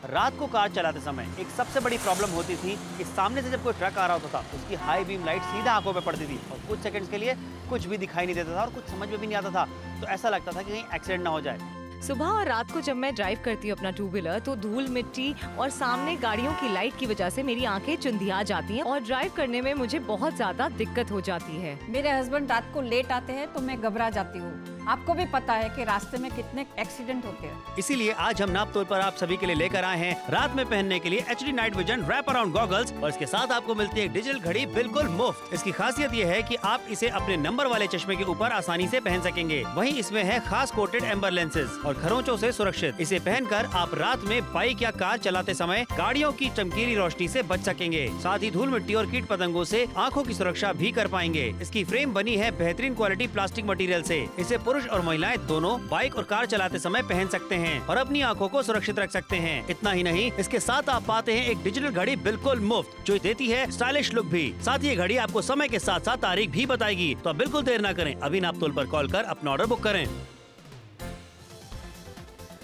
रात को कार चलाते समय एक सबसे बड़ी प्रॉब्लम होती थी कि सामने से जब कोई ट्रक आ रहा होता था उसकी हाई बीम लाइट सीधा आंखों पे पड़ती थी और कुछ सेकंड्स के लिए कुछ भी दिखाई नहीं देता था और कुछ समझ में भी नहीं आता था। तो ऐसा लगता था कि कहीं एक्सीडेंट ना हो जाए। सुबह और रात को जब मैं ड्राइव करती हूँ अपना टू व्हीलर तो धूल मिट्टी और सामने गाड़ियों की लाइट की वजह से मेरी आंखें चुंधिया जाती हैं और ड्राइव करने में मुझे बहुत ज्यादा दिक्कत हो जाती है। मेरे हस्बैंड रात को लेट आते हैं तो मैं घबरा जाती हूँ। आपको भी पता है कि रास्ते में कितने एक्सीडेंट होते हैं। इसीलिए आज हम नाप तौल पर आप सभी के लिए लेकर आए हैं रात में पहनने के लिए HD night vision wrap around goggles और इसके साथ आपको मिलती है डिजिटल घड़ी बिल्कुल मुफ्त। इसकी खासियत ये है कि आप इसे अपने नंबर वाले चश्मे के ऊपर आसानी से पहन सकेंगे। वहीं इसमें है खास कोटेड एम्बर लेंसेज और खरोंचों से सुरक्षित। इसे पहनकर आप रात में बाइक या कार चलाते समय गाड़ियों की चमकीली रोशनी से बच सकेंगे। साथ ही धूल मिट्टी और कीट पतंगों से आंखों की सुरक्षा भी कर पाएंगे। इसकी फ्रेम बनी है बेहतरीन क्वालिटी प्लास्टिक मटेरियल से। इसे पुरुष और महिलाएं दोनों बाइक और कार चलाते समय पहन सकते हैं और अपनी आंखों को सुरक्षित रख सकते हैं। इतना ही नहीं, इसके साथ आप पाते हैं एक डिजिटल घड़ी बिल्कुल मुफ्त जो देती है स्टाइलिश लुक भी। साथ ही ये घड़ी आपको समय के साथ साथ तारीख भी बताएगी। तो आप बिल्कुल देर न करें, अभी नाप तौल पर कॉल कर अपना ऑर्डर बुक करें।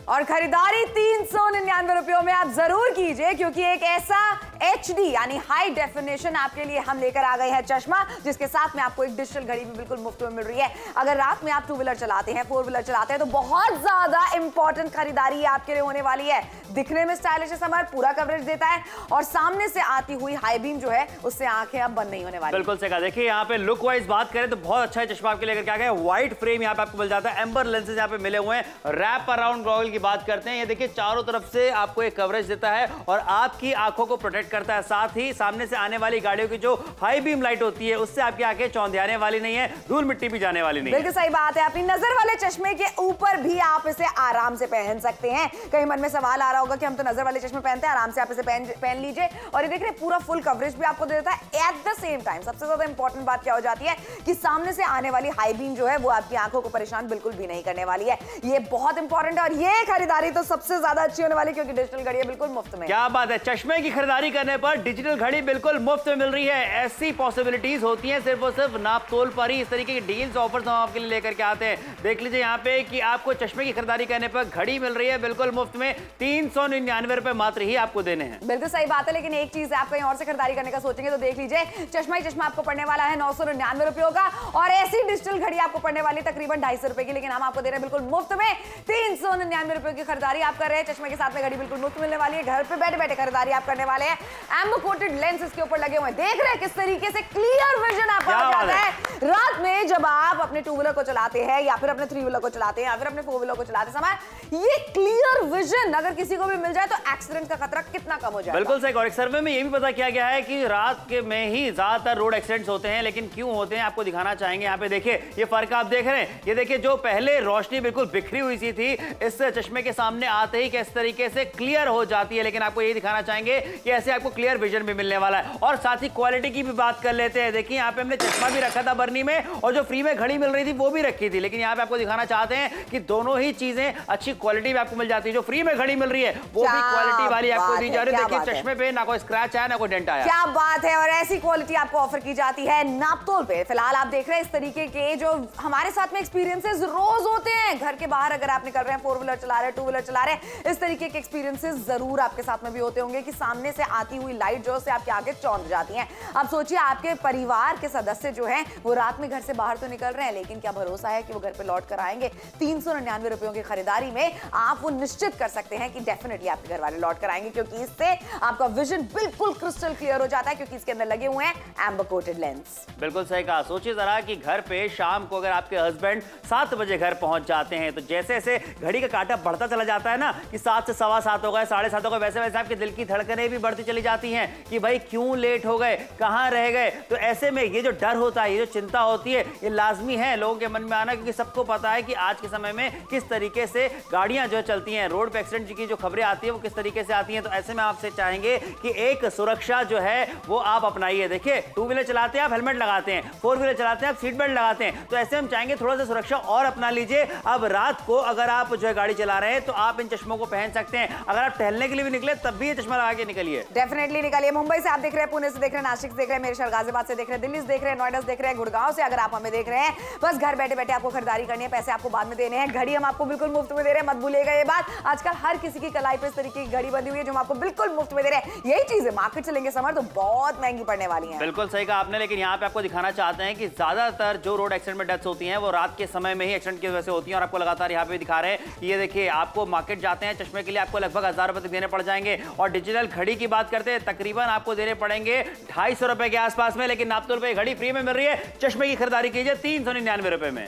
और खरीदारी 399 रुपयों में आप जरूर कीजिए क्योंकि एक ऐसा HD यानी हाई डेफिनेशन आपके लिए हम लेकर आ गए हैं चश्मा जिसके साथ में आपको एक डिजिटल घड़ी भी बिल्कुल मुफ्त में मिल रही है। अगर रात में आप टू व्हीलर चलाते हैं, फोर व्हीलर चलाते हैं तो बहुत ज्यादा इंपॉर्टेंट खरीदारी आपके लिए होने वाली है। दिखने में स्टाइलिश है, पूरा कवरेज देता है और सामने से आती हुई हाई बीम जो है उससे आंखें अब बंद नहीं होने वाली। बिल्कुल सही कहा। देखिए यहाँ पे लुक वाइज बात करें तो बहुत अच्छा है चश्मा आपके लेकर क्या गया। व्हाइट फ्रेम यहाँ पे आपको मिल जाता है, एम्बर लेंसेज यहाँ पे मिले हुए हैं, रैप अराउंड गॉगल की बात करते हैं। ये देखिए चारों तरफ से आपको एक कवरेज देता है और आपकी आंखों को प्रोटेक्ट करता है। साथ ही सामने से आने वाली गाड़ियों की जो हाई बीम लाइट होती है उससे आपकी आंखें चौंधियाने वाली नहीं है, धूल मिट्टी भी जाने वाली नहीं है। बिल्कुल सही बात है। अपनी नजर वाले चश्मे के ऊपर भी आप इसे आराम से पहन सकते हैं। कहीं मन में सवाल आ रहा होगा कि हम तो नजर वाले चश्मे पहनते हैं, आराम से आप इसे पहन लीजिए और ये देख रहे पूरा फुल कवरेज भी आपको देता है। एट द सेम टाइम सबसे ज्यादा इंपॉर्टेंट बात क्या हो जाती है कि सामने से आने वाली हाई बीम जो है वो आपकी आंखों को परेशान बिल्कुल भी नहीं करने वाली है। ये बहुत इंपॉर्टेंट है और ये खरीदारी तो सबसे ज्यादा अच्छी होने वाली क्योंकि डिजिटल घड़ी बिल्कुल मुफ्त में। क्या बात है, चश्मे की खरीदारी करने पर डिजिटल घड़ी बिल्कुल मुफ्त में मिल रही है। ऐसी पॉसिबिलिटीज होती हैं सिर्फ और सिर्फ नाप तोल पर ही। इस तरीके की डील्स ऑफर्स हम आपके लिए लेकर के आते हैं। देख लीजिए यहाँ पे कि आपको चश्मे की खरीदारी करने पर घड़ी मिल रही है बिल्कुल मुफ्त में। 399 रुपए मात्र ही आपको देने हैं। बिल्कुल सही बात है। लेकिन एक चीज आप कहीं और से खरीदारी करने का सोचेंगे तो देख लीजिए चश्मा ही चश्मा आपको पड़ने वाला है 999 रुपयों का और ऐसी डिजिटल घड़ी आपको पड़ने वाली तकरीबन 250 रुपए की। लेकिन हम आपको दे रहे हैं बिल्कुल मुफ्त में 399 रुपयों की खरीदारी आप कर रहे हैं। चश्मे के साथ में घड़ी बिल्कुल मुफ्त मिलने वाली है। घर पे बैठे बैठे खरीदारी आप करने वाले हैं। एम्बर कोटेड लेंस इसके ऊपर लगे हुए हैं। देख रहे हैं किस तरीके से क्लियर विजन आपको आ जाता है। रात में जब आप अपने टू व्हीलर को चलाते हैं या फिर अपने थ्री व्हीलर को चलाते हैं या फिर अपने फोर व्हीलर को चलाते समय ये क्लियर विजन अगर किसी को भी मिल जाए तो एक्सीडेंट का खतरा कितना कम हो जाए। बिल्कुल सही। और एक सर्वे में ये भी पता किया गया है कि रात के में ही ज्यादातर रोड एक्सीडेंट्स होते हैं। लेकिन क्यों होते हैं आपको दिखाना चाहेंगे। यहाँ पे देखिए ये फर्क आप देख रहे हैं। ये देखिए जो पहले रोशनी बिल्कुल बिखरी हुई सी थी इस चश्मे के सामने आते ही किस तरीके से क्लियर हो जाती है। लेकिन आपको ये दिखाना चाहेंगे कि ऐसे आपको क्लियर विजन भी मिलने वाला है। और साथ ही क्वालिटी की भी बात कर लेते हैं। देखिए यहाँ पे हमने चश्मा भी रखा था बर्नी में और जो फ्री में घड़ी मिल रही थी वो भी रखी थी। लेकिन यहाँ पे आपको दिखाना चाहते हैं कि दोनों ही चीजें अच्छी क्वालिटी में आपको मिल जाती है। जो फ्री में घड़ी मिल रही है वो भी क्वालिटी वाली आपको दी जा रही है। देखिए चश्मे पे ना कोई स्क्रैच आया ना कोई डेंट आया। क्या बात है। और ऐसी क्वालिटी आपको ऑफर की जाती है नाप तोल पे। फिलहाल आप देख रहे हैं इस तरीके के जो हमारे साथ में एक्सपीरियंसेस रोज होते हैं। घर के बाहर अगर आप निकल रहे हैं, फोर व्हीलर चला रहे हैं, टू व्हीलर चला रहे हैं, इस तरीके के एक्सपीरियंसेस जरूर आपके साथ में भी होते होंगे कि सामने से आती हुई लाइट जो से आपके आगे चौंध जाती है। अब सोचिए आपके परिवार के सदस्य जो हैं वो रात में घर से बाहर तो निकल रहे हैं लेकिन क्या भरोसा है कि वो घर पे लौट कर आएंगे। 399 रुपयों की खरीदारी में आप वो निश्चित कर सकते हैं कि डेफिनेटली आपके घर वाले लौट कर आएंगे क्योंकि इससे आपका विजन बिल्कुल क्रिस्टल क्लियर हो जाता है क्योंकि इसके अंदर लगे हुए हैं एम्बर कोटेड लेंस। बिल्कुल सही कहा। सोचिए जरा कि घर पे शाम को अगर आपके हस्बैंड 7 बजे घर पहुंच जाते हैं तो जैसे जैसे घड़ी का कांटा बढ़ता चला जाता है ना कि 7 से 7:15 हो गए, 7:30 हो गए, वैसे वैसे आपके दिल की धड़कनें भी बढ़ती चली जाती हैं कि भाई क्यों लेट हो गए, कहां रह गए। तो ऐसे में ये जो डर होता है, ये जो चिंता होती है, ये लाजमी है लोगों के मन में आना क्योंकि सबको पता है कि आज के समय में किस तरीके से गाड़ियां जो चलती हैं, रोड पे एक्सीडेंट की जो खबरें आती है वो किस तरीके से आती हैं। तो ऐसे में आपसे चाहेंगे कि एक सुरक्षा जो है वो आप अपनाइए। देखिए टू व्हीलर चलाते हैं आप हेलमेट लगाते हैं, फोर व्हीलर चलाते हैं आप सीट बेल्ट लगाते हैं। तो ऐसे हम चाहेंगे थोड़ा सा सुरक्षा और अपना लीजिए। अब रात को अगर आप जो है गाड़ी चला रहे हैं तो आप इन चश्मों को पहन सकते हैं। अगर आप टहलने के लिए भी निकले तब भी ये चश्मा लगा के निकलिए। डेफिनेटली निकालिए। मुंबई से आप देख रहे हैं, पुणे से देख रहे हैं, नासिक से देख रहे हैं, मेरे शहर गाजियाबाद से देख रहे हैं, दिल्ली से देख रहे हैं, नोएडा से देख रहे हैं, गुड़गांव से अगर आप हमें देख रहे हैं, बस घर बैठे बैठे आपको खरीदारी करनी है, पैसे आपको बाद में देने हैं, घड़ी हम आपको बिल्कुल मुफ्त में दे रहे हैं, मत भूलिएगा ये बात। आजकल हर किसी की कलाई पे इस तरीके की घड़ी बंधी हुई है जो हम आपको बिल्कुल मुफ्त में दे रहे हैं। यही चीज है, मार्केट से लेंगे समर तो बहुत महंगी पड़ने वाली है। बिल्कुल सही कहा आपने, लेकिन यहाँ पे आपको दिखाना चाहते हैं कि ज्यादातर जो रोड एक्सीडेंट में डेथ्स होती हैं वो रात के समय में ही एक्सीडेंट की वजह से होती हैं। और आपको लगातार यहाँ पे दिखा रहे हैं कि ये देखिए, आपको मार्केट जाते हैं चश्मे के लिए आपको लगभग 1000 रुपए तक देने पड़ जाएंगे। और डिजिटल घड़ी की बात करते हैं, तकरीबन आपको देने पड़ेंगे 250 रुपए के आसपास में, लेकिन नापतोल पे घड़ी फ्री में मिल रही है। चश्मे की खरीदारी कीजिए 399 रुपए में।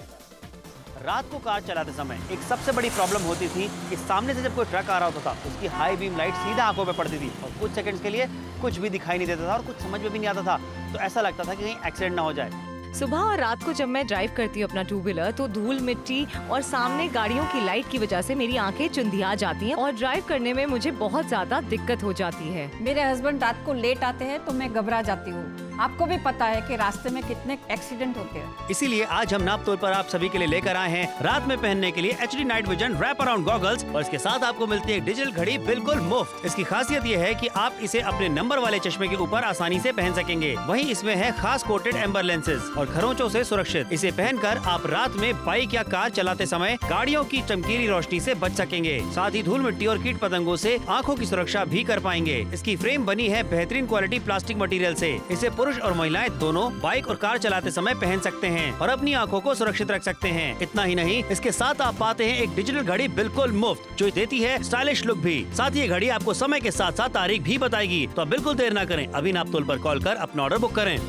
रात को कार चलाते समय एक सबसे बड़ी प्रॉब्लम होती थी कि सामने से जब कोई ट्रक आ रहा होता था, उसकी हाई बीम लाइट सीधा आंखों पे पड़ती थी और कुछ सेकंड्स के लिए कुछ भी दिखाई नहीं देता था और कुछ समझ में भी नहीं आता था। तो ऐसा लगता था कि कहीं एक्सीडेंट ना हो जाए। सुबह और रात को जब मैं ड्राइव करती हूँ अपना टू व्हीलर तो धूल, मिट्टी और सामने गाड़ियों की लाइट की वजह से मेरी आंखें चुंधिया जाती हैं और ड्राइव करने में मुझे बहुत ज्यादा दिक्कत हो जाती है। मेरे हस्बैंड रात को लेट आते हैं तो मैं घबरा जाती हूँ। आपको भी पता है कि रास्ते में कितने एक्सीडेंट होते हैं। इसीलिए आज हम नापतोल पर आप सभी के लिए लेकर आए हैं रात में पहनने के लिए HD night vision wrap around goggles, और इसके साथ आपको मिलती है एक डिजिटल घड़ी बिल्कुल मुफ्त। इसकी खासियत ये है कि आप इसे अपने नंबर वाले चश्मे के ऊपर आसानी से पहन सकेंगे। वहीं इसमें है खास कोटेड एम्बर लेंसेज और खरोंचों से सुरक्षित। इसे पहनकर आप रात में बाइक या कार चलाते समय गाड़ियों की चमकीली रोशनी से बच सकेंगे। साथ ही धूल मिट्टी और कीट पतंगों से आंखों की सुरक्षा भी कर पाएंगे। इसकी फ्रेम बनी है बेहतरीन क्वालिटी प्लास्टिक मटेरियल से। इसे पुरुष और महिलाएं दोनों बाइक और कार चलाते समय पहन सकते हैं और अपनी आंखों को सुरक्षित रख सकते हैं। इतना ही नहीं, इसके साथ आप पाते हैं एक डिजिटल घड़ी बिल्कुल मुफ्त जो देती है स्टाइलिश लुक भी। साथ ही ये घड़ी आपको समय के साथ साथ तारीख भी बताएगी। तो आप बिल्कुल देर ना करें, अभी नापतोल पर कॉल कर अपना ऑर्डर बुक करें।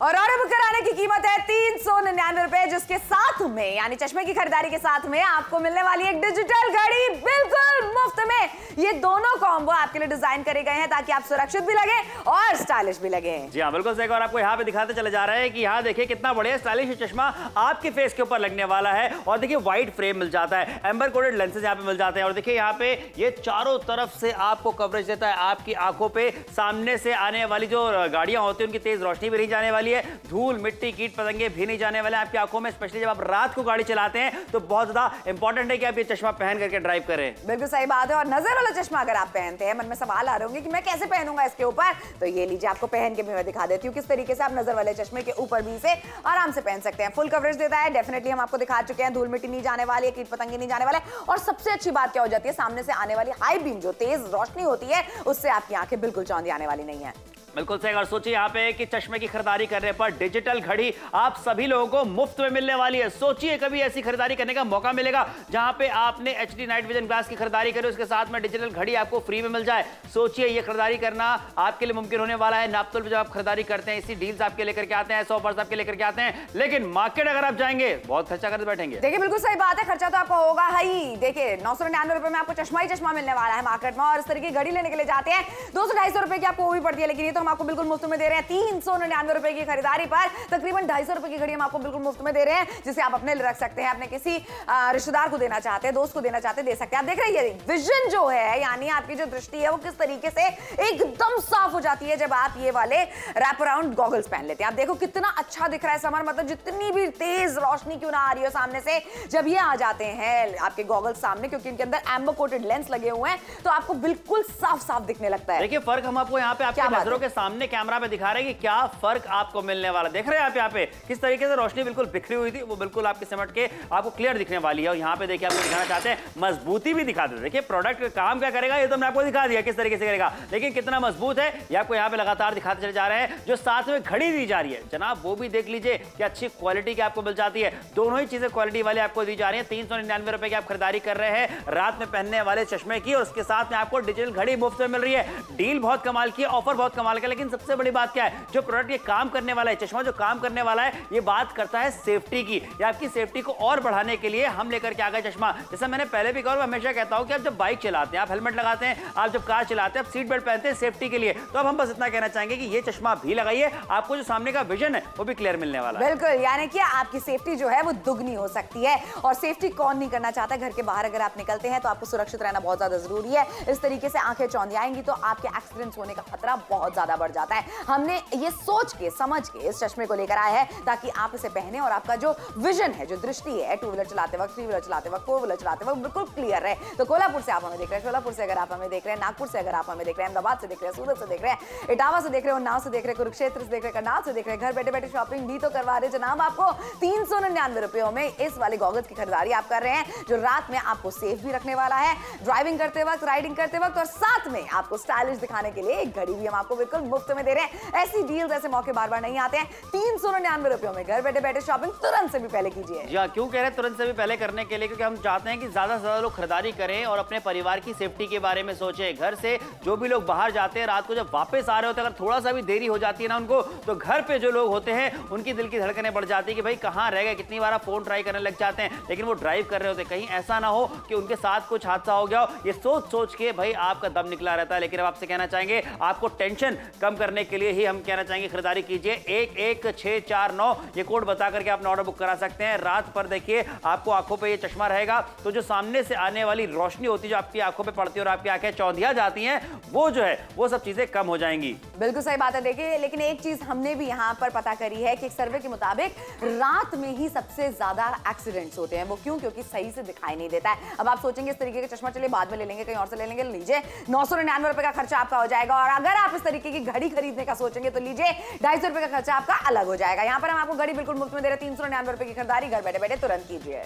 और ऑर्डर बुक कराने की कीमत है 399 रुपए, जिसके साथ में यानी चश्मे की खरीदारी के साथ में आपको मिलने वाली एक डिजिटल घड़ी बिल्कुल मुफ्त में। ये दोनों कॉम्बो आपके लिए डिजाइन करे गए हैं ताकि आप सुरक्षित भी लगे और स्टाइलिश भी लगे। जी हाँ, बिल्कुल सही। और आपको यहाँ पे दिखाते चले जा रहे हैं कि यहाँ देखिए कितना बढ़िया स्टाइलिश चश्मा आपके फेस के ऊपर लगने वाला है। और देखिए व्हाइट फ्रेम मिल जाता है, एम्बर कोटेड लेंसेज यहाँ पे मिल जाते हैं और देखिए यहाँ पे ये चारों तरफ से आपको कवरेज देता है। आपकी आंखों पे सामने से आने वाली जो गाड़ियां होती है उनकी तेज रोशनी भी नहीं जाने वाली है, धूल मिट्टी कीट पतंगे भी नहीं जाने वाले आपकी आंखों में। स्पेशली जब आप रात को गाड़ी चलाते हैं तो बहुत ज्यादा इंपॉर्टेंट है कि आप ये चश्मा पहन करके ड्राइव करें। बिल्कुल सही बात है। और नजर वाला चश्मा अगर आप पहनते हैं, मन में सवाल आ रहे होंगे कि मैं कैसे पहनूंगा इसके ऊपर, तो ये लीजिए, आपको पहन के भी मैं दिखा देती हूँ किस तरीके से आप नजर वाले चश्मे के ऊपर भी इसे आराम से पहन सकते हैं। फुल कवरेज देता है, डेफिनेटली हम आपको दिखा चुके हैं, धूल मिट्टी नहीं जाने वाली है, कीट पतंगे नहीं जाने वाले। और सबसे अच्छी बात क्या हो जाती है, सामने से आने वाली हाई बीम जो तेज रोशनी होती है उससे आपकी आंखें बिल्कुल चौंधी आने वाली नहीं है। बिल्कुल सही। अगर सोचिए यहाँ पे कि चश्मे की खरीदारी करने पर डिजिटल घड़ी आप सभी लोगों को मुफ्त में मिलने वाली है। सोचिए कभी ऐसी खरीदारी करने का मौका मिलेगा जहां पे आपने HD नाइट विजन ग्लास की खरीदारी करी, उसके साथ में डिजिटल घड़ी आपको फ्री में मिल जाए। सोचिए ये खरीदारी करना आपके लिए मुमकिन होने वाला है। नापतोल पे जब आप खरीदारी करते हैं, इसी डील्स आपके लेकर के आते हैं, 100 ऑफर्स आपके लेकर के आते हैं, लेकिन मार्केट अगर आप जाएंगे बहुत खर्चा करके बैठेंगे। देखिए बिल्कुल सही बात है, खर्चा तो आपको होगा ही। देखिए 999 रुपए में आपको चश्मा ही चश्मा मिलने वाला है मार्केट में, और इस तरीके की घड़ी लेने के लिए जाते हैं 200-250 रुपए की आपको वो भी पड़ती है, लेकिन ये तो हम आपको बिल्कुल मुफ्त में दे रहे हैं। 399 रुपए की खरीदारी पर तकरीबन 250 रुपए की घड़ी हम आपको बिल्कुल मुफ्त में दे रहे हैं, जिसे आप अपने लिए रख सकते हैं, अपने किसी रिश्तेदार को देना चाहते हैं, दोस्त को देना चाहते हैं, दे सकते हैं। आप देख रहे हैं विजन जो है, यानी आपकी जो दृष्टि है वो किस तरीके से एकदम साफ हो जाती है जब आप ये वाले रैप अराउंड गॉगल्स पहन लेते हैं। आप देखो कितना अच्छा दिख रहा है समर, मतलब जितनी भी तेज रोशनी क्यों ना आ रही हो सामने से, जब ये आ जाते हैं आपके गॉगल्स सामने, क्योंकि इनके अंदर एम्बर कोटेड लेंस लगे हुए हैं, तो आपको बिल्कुल साफ साफ दिखने लगता है। देखिए फर्क हम आपको यहाँ पे आपकी नजरों के सामने कैमरा पे दिखा रहे हैं कि क्या फर्क आपको मिलने वाला। देख रहे हैं आप यहाँ पे किस तरीके से रोशनी बिल्कुल बिखरी हुई थी, वो बिल्कुल आपके सिमट के आपको क्लियर दिखने वाली है। और यहाँ पे देखिए आपको दिखाना चाहते हैं, मजबूती भी दिखा दे। देखिए प्रोडक्ट काम क्या करेगा ये तो मैं आपको दिखा दिया किस तरीके से करेगा, लेकिन कितना मजबूत है ये आपको यहाँ पे लगातार दिखाते चले जा रहे हैं। जो साथ में घड़ी दी जा रही है जनाब, वो भी देख लीजिए कि अच्छी क्वालिटी की आपको मिल जाती है। दोनों ही चीजें क्वालिटी वाले आपको दी जा रही है। 399 रुपए की आप खरीदारी कर रहे हैं रात में पहनने वाले चश्मे की, और उसके साथ में आपको डिजिटल घड़ी मुफ्त में मिल रही है। डील बहुत कमाल की, ऑफर बहुत कमाल का, लेकिन सबसे बड़ी बात क्या है, जो प्रोडक्ट ये काम करने वाला है, चश्मा जो काम करने वाला है, ये बात करता है सेफ्टी की। या आपकी सेफ्टी को और बढ़ाने के लिए हम लेकर के आ गए चश्मा। जैसा मैंने पहले भी कहा और हमेशा कहता हूं कि आप जब बाइक चलाते हैं आप हेलमेट लगाते हैं, आप जब कार चलाते हैं आप सीट बेल्ट पहनते हैं सेफ्टी के लिए। तो अब हम बस इतना कहना चाहेंगे कि ये चश्मा भी लगाइए, आपको जो सामने का विजन है वो भी क्लियर मिलने वाला है। बिल्कुल, यानी कि आपकी सेफ्टी जो है वो दुगनी हो सकती है। और सेफ्टी कौन नहीं करना चाहता, घर के बाहर अगर आप निकलते हैं तो आपको सुरक्षित रहना बहुत ज्यादा जरूरी है। इस तरीके से आंखें चौंधी आएंगी तो आपके एक्सीडेंट्स होने का खतरा बहुत ज्यादा ज्यादा बढ़ जाता है। हमने ये सोच के समझ के इस चश्मे को लेकर आए हैं ताकि आप इसे पहने और आपका जो विजन है, जो दृष्टि है, टू व्हीलर चलाते वक्त, थ्री व्हीलर चलाते वक्त, फोर व्हीलर चलाते वक्त बिल्कुल क्लियर रहे। तो कोल्हापुर से आप हमें देख रहे हैं, शोलापुर से अगर आप हमें देख रहे हैं, नागपुर से अगर आप हमें देख रहे हैं, अहमदाबाद से देख रहे हैं, सूरत से देख रहे हैं, इटावा से देख रहे हैं, उन्नाव से देख रहे हैं, कुरुक्षेत्र से देख रहे हैं, करनाल से देख रहे हैं, घर बैठे बैठे शॉपिंग भी तो करवा रहे जनाब। आपको 399 रुपयों में इस वाले गॉगल्स की खरीदारी आप कर रहे हैं जो रात में आपको सेफ भी रखने वाला है, ड्राइविंग करते वक्त, राइडिंग करते वक्त, और साथ में आपको स्टाइलिश दिखाने के लिए एक घड़ी भी हम आपको बिल्कुल मुफ्त में दे रहे हैं। ऐसी डील्स, ऐसे मौके बार बार नहीं आते हैं। 399 रुपयों में घर बैठे बैठे शॉपिंग तुरंत से भी पहले कीजिए। जी हाँ, क्यों कह रहे हैं तुरंत से भी पहले करने के लिए? क्योंकि हम चाहते हैं कि ज्यादा से ज्यादा लोग खरीदारी करें और अपने परिवार की सेफ्टी के बारे में सोचें। घर से जो भी लोग बाहर जाते हैं, रात को जब वापस आ रहे होते हैं, अगर थोड़ा सा भी देरी हो जाती है ना उनको, तो घर पे जो लोग होते हैं उनकी दिल की धड़कनें बढ़ जाती है कि भाई कहाँ रह गए, कितनी बार फोन ट्राई करने लग जाते हैं, लेकिन वो ड्राइव कर रहे होते हैं। कहीं ऐसा ना हो कि उनके साथ कुछ हादसा हो गया हो, ये सोच सोच के भाई आपका दम निकला रहता है। लेकिन अब आपसे कहना चाहेंगे, आपको टेंशन कम करने के लिए ही हम कहना चाहेंगे खरीदारी कीजिए। 11649 ये कोड बता करके आप ऑर्डर बुक करा सकते हैं। रात पर देखिए आपको आंखों पे ये चश्मा रहेगा, तो जो सामने से आने वाली रोशनी होती है जो आपकी आंखों पे पड़ती है और आपकी आंखें चौंधिया जाती हैं, वो जो है वो सब चीजें कम हो जाएंगी। बिल्कुल सही बात है। देखिए, लेकिन एक चीज हमने भी यहाँ पर पता करी है कि एक सर्वे के मुताबिक रात में ही सबसे ज्यादा एक्सीडेंट्स होते हैं। वो क्यों? क्योंकि सही से दिखाई नहीं देता है। अब आप सोचेंगे इस तरीके का चश्मा चलिए बाद में ले लेंगे, कहीं और से ले लेंगे, लीजिए 999 रुपए का खर्चा आपका हो जाएगा। और अगर आप इस तरीके की घड़ी खरीदने का सोचेंगे तो लीजिए 250 रुपए का खर्चा आपका अलग हो जाएगा। यहाँ पर हम आपको घड़ी बिल्कुल मुफ्त में दे रहे हैं। 399 रुपए की खरीदारी घर बैठे बैठे तुरंत कीजिए।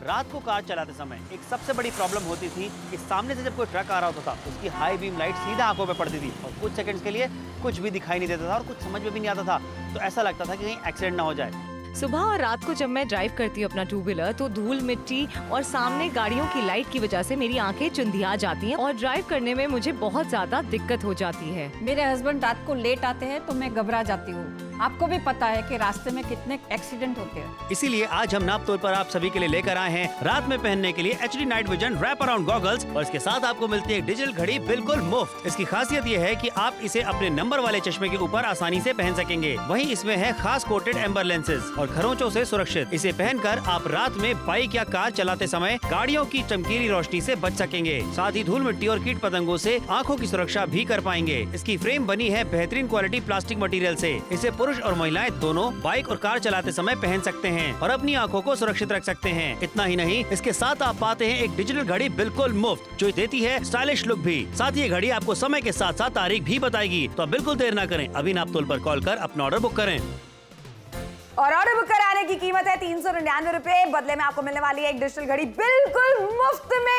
रात को कार चलाते समय एक सबसे बड़ी प्रॉब्लम होती थी कि सामने से जब कोई ट्रक आ रहा होता था, उसकी हाई बीम लाइट सीधा आंखों पे पड़ती थी और कुछ सेकंड्स के लिए कुछ भी दिखाई नहीं देता था और कुछ समझ में भी नहीं आता था। तो ऐसा लगता था कि कहीं एक्सीडेंट ना हो जाए। सुबह और रात को जब मैं ड्राइव करती हूँ अपना टू व्हीलर, तो धूल, मिट्टी और सामने गाड़ियों की लाइट की वजह से मेरी आंखें चुंधिया जाती हैं और ड्राइव करने में मुझे बहुत ज्यादा दिक्कत हो जाती है। मेरे हस्बैंड रात को लेट आते हैं तो मैं घबरा जाती हूँ। आपको भी पता है कि रास्ते में कितने एक्सीडेंट होते हैं। इसीलिए आज हम नाप तौल पर आप सभी के लिए लेकर आए हैं रात में पहनने के लिए HD night vision wrap around goggles, और इसके साथ आपको मिलती है डिजिटल घड़ी बिल्कुल मुफ्त। इसकी खासियत ये है कि आप इसे अपने नंबर वाले चश्मे के ऊपर आसानी से पहन सकेंगे। वहीं इसमें है खास कोटेड एम्बर लेंसेज और खरोंचों से सुरक्षित। इसे पहनकर आप रात में बाइक या कार चलाते समय गाड़ियों की चमकीली रोशनी से बच सकेंगे। साथ ही धूल मिट्टी और कीट पतंगों से आंखों की सुरक्षा भी कर पाएंगे। इसकी फ्रेम बनी है बेहतरीन क्वालिटी प्लास्टिक मटेरियल से। इसे पुरुष और महिलाएं दोनों बाइक और कार चलाते समय पहन सकते हैं और अपनी आंखों को सुरक्षित रख सकते हैं। इतना ही नहीं, इसके साथ आप पाते हैं एक डिजिटल घड़ी बिल्कुल मुफ्त जो देती है स्टाइलिश लुक भी। साथ ही ये घड़ी आपको समय के साथ साथ तारीख भी बताएगी। तो आप बिल्कुल देर ना करें, अभी नाप तोल पर कॉल कर अपना ऑर्डर बुक करें। और ऑर्डर बुक कराने की कीमत है 399 रुपए। बदले में आपको मिलने वाली है एक डिजिटल घड़ी बिल्कुल मुफ्त में।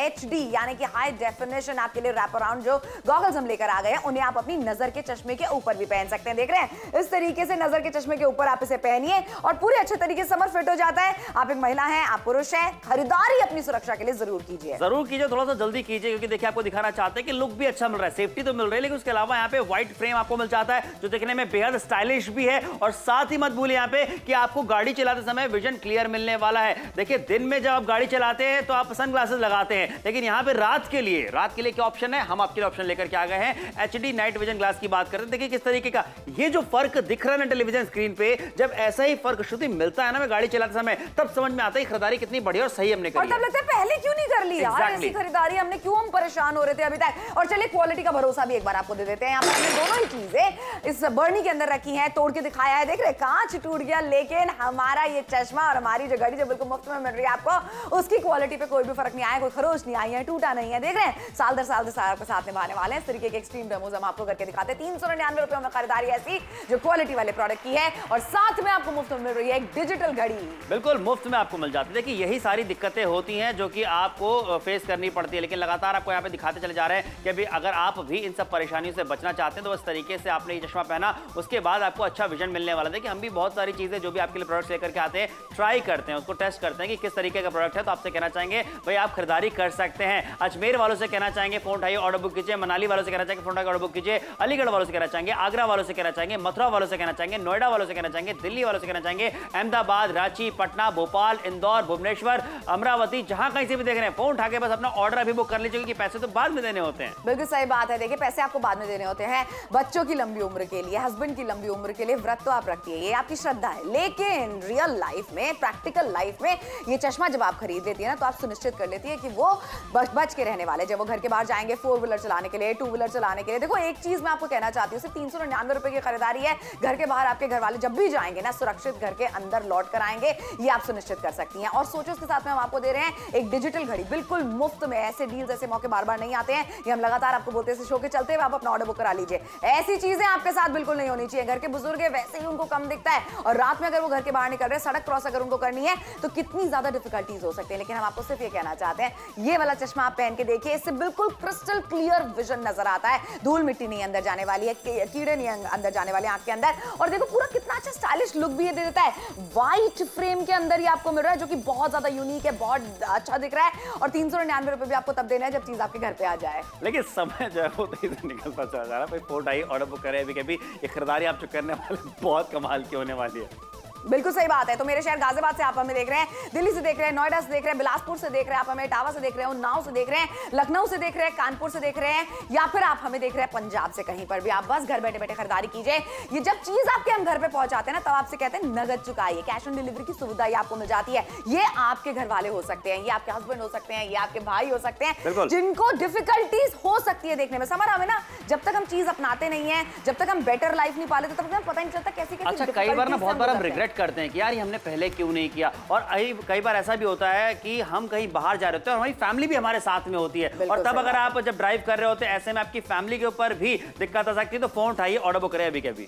HD यानी कि हाई डेफिनेशन आपके लिए रैप अराउंड जो गॉगल्स हम लेकर आ गए हैं, उन्हें आप अपनी नजर के चश्मे के ऊपर भी पहन सकते हैं। देख रहे हैं, इस तरीके से नजर के चश्मे के ऊपर आप इसे पहनिए और पूरे अच्छे तरीके से समर फिट हो जाता है। आप एक महिला हैं, आप पुरुष हैं, खरीदारी अपनी सुरक्षा के लिए जरूर कीजिए। जरूर कीजिए, थोड़ा सा जल्दी कीजिए, क्योंकि देखिए आपको दिखाना चाहते हैं कि लुक भी अच्छा मिल रहा है, सेफ्टी तो मिल रही है, लेकिन उसके अलावा यहाँ पे व्हाइट फ्रेम आपको मिल जाता है जो देखने में बेहद स्टाइलिश भी है। और साथ ही मत भूलिए यहाँ पे कि आपको गाड़ी चलाते समय विजन क्लियर मिलने वाला है। देखिए, दिन में जब आप गाड़ी चलाते हैं तो आप सनग्लासेस लगाते हैं, लेकिन यहाँ पे रात के लिए क्या ऑप्शन है, हम आपके लिए ऑप्शन लेकर के आ गए हैं। HD नाइट विजन ग्लास की बात करते हैं। देखिए किस तरीके का ये जो फर्क दिख रहा है ना टेलीविजन स्क्रीन पे, जब ऐसा ही फर्क शुद्ध मिलता है ना गाड़ी चलाते समय, तब समझ में आता है खरीदारी कितनी बढ़िया और सही हमने करी। और तब लगता है पहले क्यों नहीं कर ली यार ऐसी खरीदारी हमने, क्यों हम परेशान हो रहे थे अभी तक। और चलिए क्वालिटी का भरोसा भी एक बार आपको दे देते हैं। यहाँ पर हमने दोनों ही चीजें इस बर्नी के अंदर रखी है, तोड़ के दिखाया है। देख रहे कांच टूट गया, लेकिन हमारा ये चश्मा और हमारी जो घड़ी जो बिल्कुल मुफ्त में मिल रही है आपको, उसकी क्वालिटी पे कोई भी फर्क नहीं आया, कोई खरोच नहीं आई है, टूटा नहीं है। देख रहे हैं, साल दर साल आपके साथ निभाने वाले हैं। इस तरीके के एक्सट्रीम डेमोज हम आपको करके दिखाते हैं। 399 रुपए में खरीदारी ऐसी जो क्वालिटी वाले प्रोडक्ट की है और साथ में आपको मुफ्त में मिल रही है एक डिजिटल घड़ी, बिल्कुल मुफ्त में आपको मिल जाती है। देखिए यही सारी दिक्कतें होती हैं जो कि आपको फेस करनी पड़ती है, लेकिन लगातार आपको यहाँ पे दिखाते चले जा रहे हैं कि अभी अगर आप भी इन सब परेशानियों से बचना चाहते हैं तो इस तरीके से आपने ये चश्मा पहना, उसके बाद आपको अच्छा विजन मिलने वाला है। देखिए हम भी बहुत सारी चीजें जो भी आपके लिए प्रोडक्ट्स लेकर के आते हैं, ट्राई करते हैं, उसको टेस्ट करते हैं कि किस तरीके का प्रोडक्ट है। तो आपसे कहना चाहेंगे भाई आप खरीदारी कर सकते हैं। अजमेर वालों से कहना चाहेंगे फोन उठाइए ऑर्डर बुक कीजिए, मनाली वालों से कहना चाहेंगे फोन उठाइए ऑर्डर बुक कीजिए, अलीगढ़ वालों से कहना चाहेंगे, आगरा वालों से कहना कहना चाहेंगे, मथुरा वालों से कहना चाहेंगे, नोएडा वालों से कहना चाहेंगे, दिल्ली वालों से कहना चाहेंगे, अहमदाबाद, रांची, पटना, भोपाल, इंदौर, भुवनेश्वर, अमरावती, जहां कहीं से भी देख रहे हैं, फोन उठा के बस अपना ऑर्डर अभी बुक कर लीजिए क्योंकि पैसे तो बाद में देने होते हैं। बिल्कुल सही बात है। देखिए पैसे आपको बाद में देने होते हैं, बच्चों की लंबी उम्र के लिए, हस्बैंड की लंबी उम्र के लिए व्रत तो आप रखती है, ये आपकी श्रद्धा है, लेकिन रियल लाइफ में, प्रैक्टिकल लाइफ में ये चश्मा जब आप खरीद लेती है ना तो आप सुनिश्चित कर लेती है कि वो बच के रहने वाले। जब वो घर के बाहर जाएंगे 4 व्हीलर चलाने के लिए, 2 व्हीलर चलाने के लिए, देखो एक चीज मैं आपको कहना चाहती हूँ, सिर्फ 399 रुपए की खरीदारी है, घर के बाहर आपके घर वाले जब भी जाएंगे ना सुरक्षित घर के अंदर लौट कर आएंगे, ये आप सुनिश्चित कर सकती हैं। और सोचो उसके साथ में हम आपको दे रहे हैं एक डिजिटल घड़ी बिल्कुल मुफ्त में। ऐसे डील्स, ऐसे मौके बार बार नहीं आते हैं, ये हम लगातार आपको बोलते हैं, शो के चलते हुए आप अपना ऑर्डर बुक करा लीजिए। ऐसी चीजें आपके साथ बिल्कुल नहीं होनी चाहिए। घर के बुजुर्ग है वैसे ही उनको कम दिखता है और रात में अगर वो घर के बाहर निकल रहे हैं, सड़क क्रॉस अगर उनको करनी है तो कितनी ज्यादा डिफिकल्टीज हो सकती है। लेकिन हम आपको सिर्फ ये कहना चाहते हैं, ये वाला चश्मा आप पहन के देखिए, इससे बिल्कुल क्रिस्टल क्लियर विजन नजर आता है, धूल मिट्टी नहीं अंदर जाने वाली है, कीड़े नहीं अंदर जाने वाले आंख के अंदर। और देखो पूरा कितना अच्छा स्टाइलिश लुक भी ये दे देता है। व्हाइट फ्रेम के अंदर ये आपको मिल रहा है जो कि बहुत ज्यादा यूनिक है, बहुत अच्छा दिख रहा है। और 399 रुपए भी आपको तब देना है जब चीज आपके घर पे आ जाए। लेकिन समय जो है वो तो इधर निकलता चला जा रहा है भाई। फोन आई, ऑर्डर बुक करें, अभी कभी ये खरीदारी आप जो करने वाले बहुत कमाल की होने वाली है। बिल्कुल सही बात है। तो मेरे शहर गाजियाबाद से आप हमें देख रहे हैं, दिल्ली से देख रहे हैं, नोएडा से देख रहे हैं, बिलासपुर से देख रहे हैं, आप हमें इटावा से देख रहे हैं, उन्नाव से देख रहे हैं, लखनऊ से देख रहे हैं, कानपुर से देख रहे हैं, या फिर आप हमें देख रहे हैं पंजाब से, कहीं पर भी आप बस घर बैठे बैठे खरीदारी कीजिए। ये जब चीज आपके हम घर पे पहुंचाते हैं ना तब आपसे कहते हैं नगद चुकाइए, कैश ऑन डिलीवरी की सुविधा ये आपको मिल जाती है। ये आपके घर वाले हो सकते हैं, ये आपके हस्बैंड हो सकते हैं, ये आपके भाई हो सकते हैं, जिनको डिफिकल्टीज हो सकती है देखने में। समझ हमें ना, जब तक हम चीज अपनाते नहीं है, जब तक हम बेटर लाइफ नहीं पालेते तब तक पता नहीं चलता कैसे कैसे। अच्छा, कई बार ना बहुत बार हम रिग्रेट करते हैं कि यार हमने पहले क्यों नहीं किया। और कई बार ऐसा भी होता है कि हम कहीं बाहर जा रहे होते हैं और हमारी फैमिली भी हमारे साथ में होती है, और तब अगर आप जब ड्राइव कर रहे होते हैं ऐसे में आपकी फैमिली के ऊपर भी दिक्कत आ सकती है, तो फोन उठाइए, ऑर्डर बुक करें अभी कभी।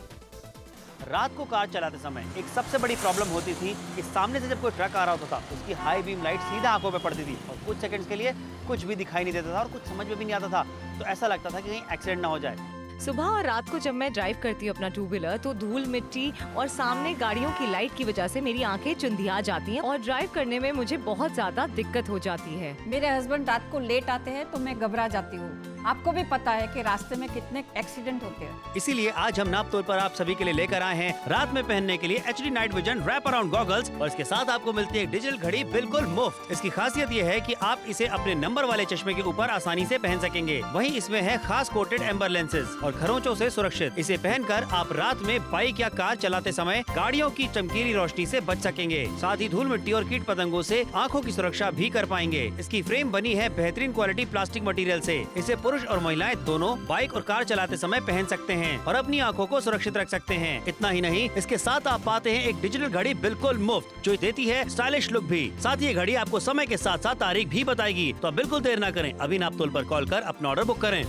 रात को कार चलाते समय एक सबसे बड़ी प्रॉब्लम होती थी कि सामने से जब कोई ट्रक आ रहा होता था तो उसकी हाई बीम लाइट सीधा आंखों पे पड़ती थी और कुछ सेकंड्स के लिए कुछ भी दिखाई नहीं देता था और कुछ समझ में भी नहीं आता था, तो ऐसा लगता था कि कहीं एक्सीडेंट ना हो जाए। सुबह और रात को जब मैं ड्राइव करती हूँ अपना 2 व्हीलर तो धूल मिट्टी और सामने गाड़ियों की लाइट की वजह से मेरी आंखें चुंधिया जाती हैं और ड्राइव करने में मुझे बहुत ज्यादा दिक्कत हो जाती है। मेरे हस्बैंड रात को लेट आते हैं तो मैं घबरा जाती हूँ। आपको भी पता है कि रास्ते में कितने एक्सीडेंट होते हैं। इसीलिए आज हम नाप तौल पर आप सभी के लिए लेकर आए हैं रात में पहनने के लिए HD night vision wrap around goggles, और इसके साथ आपको मिलती है डिजिटल घड़ी बिल्कुल मुफ्त। इसकी खासियत ये है कि आप इसे अपने नंबर वाले चश्मे के ऊपर आसानी से पहन सकेंगे। वहीं इसमें है खास कोटेड एम्बर लेंसेज और खरोंचों से सुरक्षित। इसे पहनकर आप रात में बाइक या कार चलाते समय गाड़ियों की चमकीली रोशनी से बच सकेंगे, साथ ही धूल मिट्टी और कीट पतंगों से आंखों की सुरक्षा भी कर पाएंगे। इसकी फ्रेम बनी है बेहतरीन क्वालिटी प्लास्टिक मटेरियल से। इसे पुरुष और महिलाएं दोनों बाइक और कार चलाते समय पहन सकते हैं और अपनी आंखों को सुरक्षित रख सकते हैं। इतना ही नहीं, इसके साथ आप पाते हैं एक डिजिटल घड़ी बिल्कुल मुफ्त जो देती है स्टाइलिश लुक भी। साथ ही ये घड़ी आपको समय के साथ साथ तारीख भी बताएगी। तो आप बिल्कुल देर न करें, अभी नाप तोल पर कॉल कर अपना ऑर्डर बुक करें।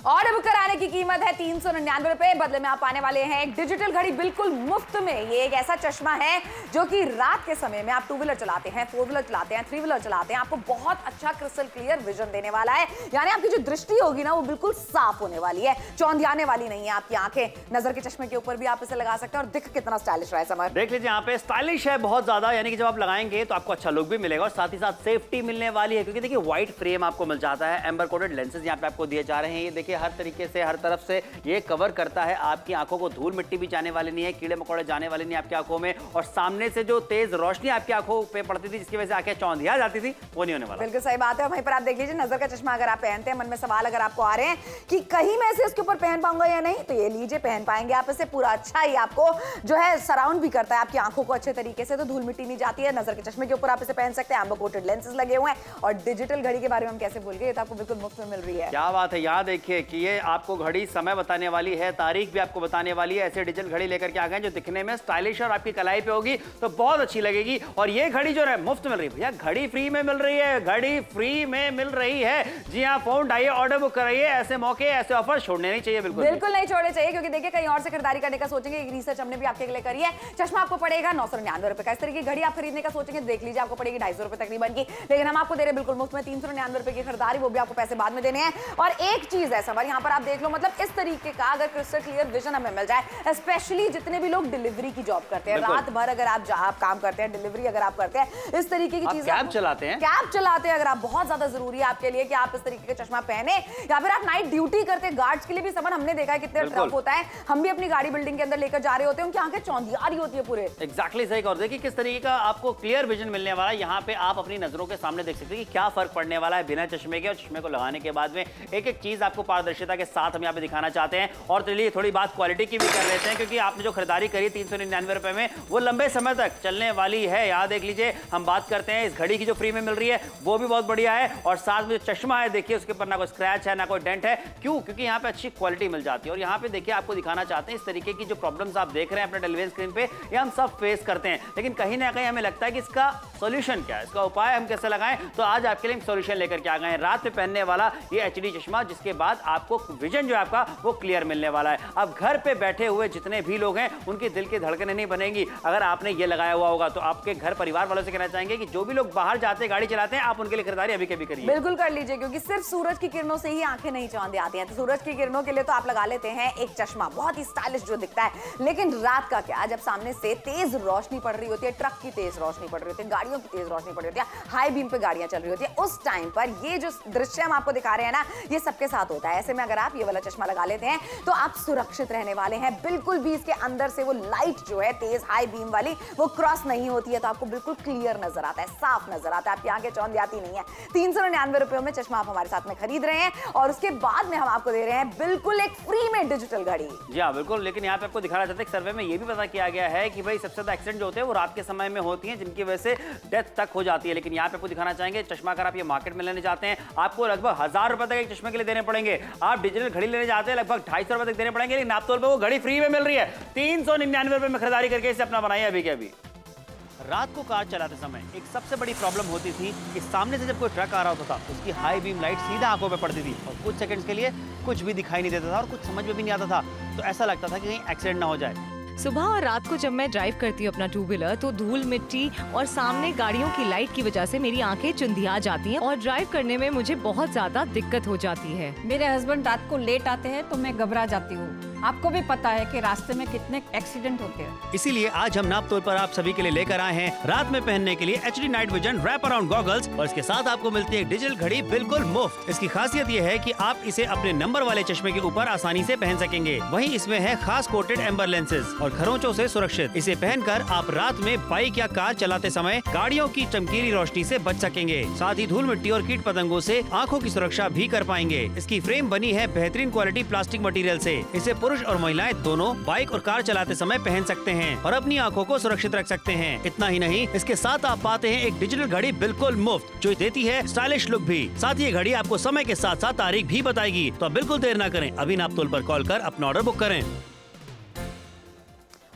ऑर्डर बुक कराने की कीमत है 399 रुपए, बदले में आप पाने वाले हैं एक डिजिटल घड़ी बिल्कुल मुफ्त में। ये एक ऐसा चश्मा है जो कि रात के समय में आप 2 व्हीलर चलाते हैं, 4 व्हीलर चलाते हैं, 3 व्हीलर चलाते हैं, आपको बहुत अच्छा क्रिस्टल क्लियर विजन देने वाला है। यानी आपकी जो दृष्टि होगी ना वो बिल्कुल साफ होने वाली है, चौंधियाने वाली नहीं है आपकी आंखें। नजर के चश्मे के ऊपर भी आप इसे लगा सकते हैं और दिख कितना स्टाइलिश रहा है। समर देख लीजिए, यहाँ पे स्टाइलिश है बहुत ज्यादा, यानी कि जब आप लगाएंगे तो आपको अच्छा लुक भी मिलेगा और साथ ही साथ सेफ्टी मिलने वाली है, क्योंकि देखिए व्हाइट फ्रेम आपको मिल जाता है, एम्बर कोटेड लेंसेज यहाँ पे आपको दिए जा रहे हैं। ये देखिए हर तरीके से, हर तरफ से ये कवर करता है आपकी आंखों को, धूल मिट्टी भी जाने वाली नहीं है, कीड़े मकोड़े जाने वाले नहीं आपकी आंखों में, और सामने से जो तेज रोशनी आपकी आंखों पे पड़ती थी जिसकी वजह से आंखें चौंधिया जाती थी वो नहीं होने वाला। बिल्कुल सही बात है। वहीं पर आप देख लीजिए, नजर का चश्मा अगर आप पहनते हैं, मन में सवाल अगर आपको आ रहे हैं कि कहीं मैं इसे उसके ऊपर पहन पाऊंगा या नहीं, तो ये लीजिए, पहन पाएंगे आप इसे। पूरा अच्छा ही आपको जो है सराउंड भी करता है आपकी आंखों को अच्छे तरीके से, तो धूल मिट्टी नहीं जाती है। नजर के चश्मे के ऊपर आप इसे पहन सकते हैं, एम्बर कोटेड लेंसेज लगे हुए हैं, और डिजिटल घड़ी के बारे में हम कैसे भूल गए, ये तो आपको बिल्कुल मुफ्त में मिल रही है। क्या बात है। यहाँ देखिए कि ये आपको घड़ी समय बताने वाली है, तारीख भी आपको बताने वाली है। ऐसे डिजिटल घड़ी लेकर के आ गए जो दिखने में स्टाइलिश और आपकी कलाई पे होगी तो बहुत अच्छी लगेगी। और ये घड़ी जो है मुफ्त मिल रही है भैया, घड़ी फ्री में मिल रही है, घड़ी फ्री में मिल रही है। जी हाँ, फोन उठाइए, ऑर्डर बुक कराइए। ऐसे मौके, ऐसे ऑफर छोड़ने नहीं चाहिए, बिल्कुल नहीं छोड़ने चाहिए, क्योंकि देखिए कहीं और से खरीदारी करने का सोचेंगे, एक रिसर्च हमने भी आपके लिए करी है। चश्मा आपको पड़ेगा 999 रुपए का। इस तरह की घड़ी आप खरीदने का सोचेंगे, देख लीजिए आपको पड़ेगी 250 रुपए तकरीबन की, लेकिन हम आपको दे रहे बिल्कुल मुफ्त में 399 रुपए की खरीदारी, वो भी आपको पैसे बाद में देने हैं। और एक चीज है समर। यहाँ पर आप देख लो, मतलब इस तरीके का अगर क्रिस्टल क्लियर विजन हमें मिल जाए, स्पेशली जितने भी लोग डिलीवरी की जॉब करते हैं, रात भर अगर आप काम करते हैं, डिलीवरी अगर आप करते हैं, इस तरीके की चीजें, कैब चलाते हैं, अगर आप, बहुत ज्यादा जरूरी है आपके लिए कि आप इस तरीके का चश्मा पहने, या फिर आप नाइट ड्यूटी करते हैं, गार्ड्स के लिए भी समर हमने देखा है कितने टफ होता है। हम भी अपनी गाड़ी बिल्डिंग के अंदर लेकर जा रहे होते हैं, उनकी आंखें चौंधिया रही होती है पूरे। एग्जैक्टली सही और देखिए किस तरीके का आपको क्लियर विजन मिलने वाला है। यहाँ पे आप अपनी नजरों के सामने देख सकते हैं कि क्या फर्क पड़ने वाला है बिना चश्मे के और चश्मे को लगाने के बाद में। एक एक चीज आपको पारदर्शिता के साथ हम यहाँ पे दिखाना चाहते हैं। और चलिए थोड़ी बात क्वालिटी की भी कर लेते हैं, क्योंकि आपने जो खरीदारी करी 399 रुपए में, वो लंबे समय तक चलने वाली है। यहाँ देख लीजिए, हम बात करते हैं इस घड़ी की जो फ्री में मिल रही है, वो भी बहुत बढ़िया है। और साथ में जो चश्मा है, देखिए उसके ऊपर ना कोई स्क्रैच है ना कोई डेंट है। क्यों? क्योंकि यहाँ पे अच्छी क्वालिटी मिल जाती है। और यहाँ पे देखिए आपको दिखाना चाहते हैं इस तरीके की जो प्रॉब्लम्स आप देख रहे हैं अपने टेलीविजन स्क्रीन पे, ये हम सब फेस करते हैं, लेकिन कहीं ना कहीं हमें लगता है कि इसका सॉल्यूशन क्या है, इसका उपाय हम कैसे लगाएं। तो आज आपके लिए सॉल्यूशन लेकर के आ गए हैं, रात में पहनने वाला ये एचडी चश्मा, जिसके बाद आपको विजन जो है आपका वो क्लियर मिलने वाला है। अब घर पे बैठे हुए जितने भी लोग हैं, उनके दिल की धड़कनें नहीं बनेंगी अगर आपने ये लगाया हुआ होगा। तो आपके घर परिवार वालों से कहना चाहेंगे कि जो भी लोग बाहर जाते हैं, गाड़ी चलाते हैं, आप उनके लिए खरीदारी अभी कभी करिए। बिल्कुल कर लीजिए, क्योंकि सिर्फ सूरज की किरणों से ही आंखें नहीं चौंधी आती हैं। तो सूरज की किरणों के लिए तो आप लगा लेते हैं एक चश्मा, बहुत ही स्टाइलिश जो दिखता है। लेकिन रात का क्या, जब सामने से तेज रोशनी पड़ रही होती है, ट्रक की तेज रोशनी पड़ रही होती है, गाड़ियों की तेज रोशनी पड़ रही होती है, हाई बीम पे गाड़ियां चल रही होती है, उस टाइम पर ये जो दृश्य हम आपको दिखा रहे हैं ना, ये सबके साथ होता है। ऐसे में अगर आप ये वाला चश्मा लगा लेते हैं तो आप सुरक्षित रहने वाले हैं। बिल्कुल भी इसके अंदर से वो लाइट जो है तेज हाई बीम वाली, वो क्रॉस नहीं होती है, तो आपको बिल्कुल क्लियर नजर आता है, साफ नजर आता है, आपकी आंखें चौंधी आती नहीं है। 399 रुपयों में चश्मा आप हमारे साथ में खरीद रहे हैं, और उसके बाद में हम आपको दे रहे हैं बिल्कुल एक फ्री में डिजिटल घड़ी। जी हाँ बिल्कुल। लेकिन यहाँ पे आपको दिखाना चाहते हैं, सर्वे में ये भी पता किया गया है कि भाई सबसे ज्यादा एक्सीडेंट जो होते हैं वो रात के समय में होती हैं, जिनकी वजह से डेथ तक हो जाती है। लेकिन यहाँ पे आपको दिखाना चाहेंगे, चश्मा अगर आप ये मार्केट में लेने जाते हैं, आपको लगभग 1000 रुपए तक एक चश्मे के लिए देने पड़ेंगे। आप डिजिटल घड़ी लेने जाते हैं, लगभग 250 रुपए तक देने पड़ेंगे, लेकिन आप तौर पर वो घड़ी फ्री में मिल रही है। 399 रुपए में खरीदारी करके इसे अपना बनाइए अभी के अभी। रात को कार चलाते समय एक सबसे बड़ी प्रॉब्लम होती थी कि सामने से जब कोई ट्रक आ रहा होता था, उसकी हाई बीम लाइट सीधा आंखों पे पड़ती थी और कुछ सेकंड्स के लिए कुछ भी दिखाई नहीं देता था और कुछ समझ में भी नहीं आता था। तो ऐसा लगता था कि कहीं एक्सीडेंट ना हो जाए। सुबह और रात को जब मैं ड्राइव करती हूँ अपना टू व्हीलर, तो धूल, मिट्टी और सामने गाड़ियों की लाइट की वजह से मेरी आंखें चुंधिया जाती हैं और ड्राइव करने में मुझे बहुत ज्यादा दिक्कत हो जाती है। मेरे हस्बैंड रात को लेट आते हैं तो मैं घबरा जाती हूँ। आपको भी पता है कि रास्ते में कितने एक्सीडेंट होते हैं। इसीलिए आज हम नाप तौल पर आप सभी के लिए लेकर आए हैं रात में पहनने के लिए HD night vision wrap around goggles, और इसके साथ आपको मिलती है डिजिटल घड़ी बिल्कुल मुफ्त। इसकी खासियत ये है कि आप इसे अपने नंबर वाले चश्मे के ऊपर आसानी से पहन सकेंगे। वहीं इसमें है खास कोटेड एम्बर लेंसेज और खरोंचों से सुरक्षित। इसे पहनकर आप रात में बाइक या कार चलाते समय गाड़ियों की चमकीली रोशनी से बच सकेंगे। साथ ही धूल मिट्टी और कीट पतंगों से आंखों की सुरक्षा भी कर पाएंगे। इसकी फ्रेम बनी है बेहतरीन क्वालिटी प्लास्टिक मटेरियल से। इसे पुरुष और महिलाएं दोनों बाइक और कार चलाते समय पहन सकते हैं और अपनी आंखों को सुरक्षित रख सकते हैं। इतना ही नहीं, इसके साथ आप पाते हैं एक डिजिटल घड़ी बिल्कुल मुफ्त, जो देती है स्टाइलिश लुक भी। साथ ही ये घड़ी आपको समय के साथ साथ तारीख भी बताएगी। तो बिल्कुल देर ना करें, अभी नाप तोल पर कॉल कर अपना ऑर्डर बुक करें